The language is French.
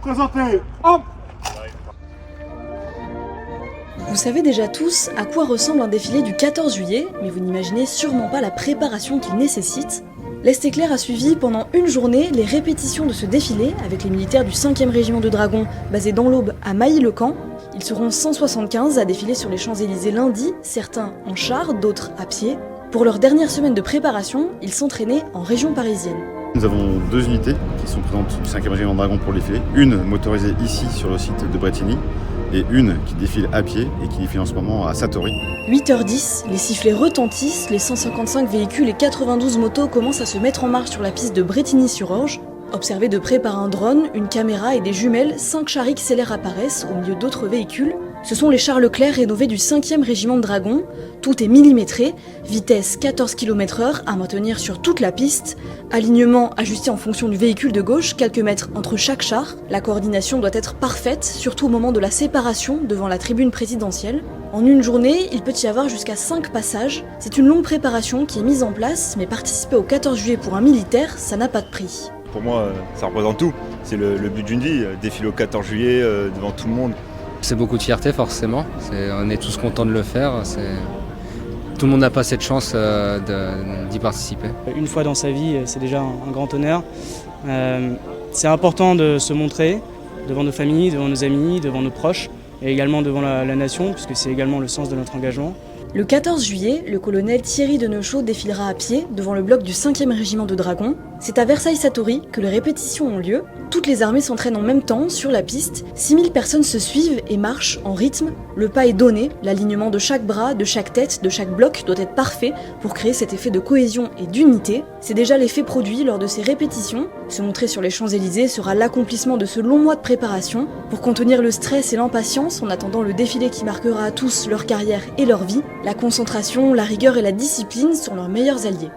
Présentez, hop. Vous savez déjà tous à quoi ressemble un défilé du 14 juillet, mais vous n'imaginez sûrement pas la préparation qu'il nécessite. L'Est éclair a suivi pendant une journée les répétitions de ce défilé avec les militaires du 5e régiment de dragons basé dans l'Aube à Mailly-le-Camp. Ils seront 175 à défiler sur les Champs-Élysées lundi, certains en char, d'autres à pied. Pour leur dernière semaine de préparation, ils s'entraînaient en région parisienne. Nous avons deux unités qui sont présentes du 5e régiment de dragons pour le défilé. Une motorisée ici sur le site de Brétigny et une qui défile à pied et qui défile en ce moment à Satory. 8h10, les sifflets retentissent, les 155 véhicules et 92 motos commencent à se mettre en marche sur la piste de Brétigny-sur-Orge. Observés de près par un drone, une caméra et des jumelles, 5 chars XLR apparaissent au milieu d'autres véhicules. Ce sont les chars Leclerc rénovés du 5e régiment de dragons. Tout est millimétré, vitesse 14 km/h à maintenir sur toute la piste, alignement ajusté en fonction du véhicule de gauche, quelques mètres entre chaque char. La coordination doit être parfaite, surtout au moment de la séparation devant la tribune présidentielle. En une journée, il peut y avoir jusqu'à 5 passages. C'est une longue préparation qui est mise en place, mais participer au 14 juillet pour un militaire, ça n'a pas de prix. Pour moi, ça représente tout. C'est le but d'une vie, défiler au 14 juillet devant tout le monde. C'est beaucoup de fierté forcément, on est tous contents de le faire. Tout le monde n'a pas cette chance d'y participer. Une fois dans sa vie, c'est déjà un grand honneur. C'est important de se montrer devant nos familles, devant nos amis, devant nos proches et également devant la nation, puisque c'est également le sens de notre engagement. Le 14 juillet, le colonel Thierry Deneuchot défilera à pied devant le bloc du 5e régiment de dragons. C'est à Versailles-Satory que les répétitions ont lieu. Toutes les armées s'entraînent en même temps sur la piste. 6000 personnes se suivent et marchent en rythme. Le pas est donné, l'alignement de chaque bras, de chaque tête, de chaque bloc doit être parfait pour créer cet effet de cohésion et d'unité. C'est déjà l'effet produit lors de ces répétitions. Se montrer sur les Champs-Élysées sera l'accomplissement de ce long mois de préparation pour contenir le stress et l'impatience en attendant le défilé qui marquera à tous leur carrière et leur vie. La concentration, la rigueur et la discipline sont leurs meilleurs alliés.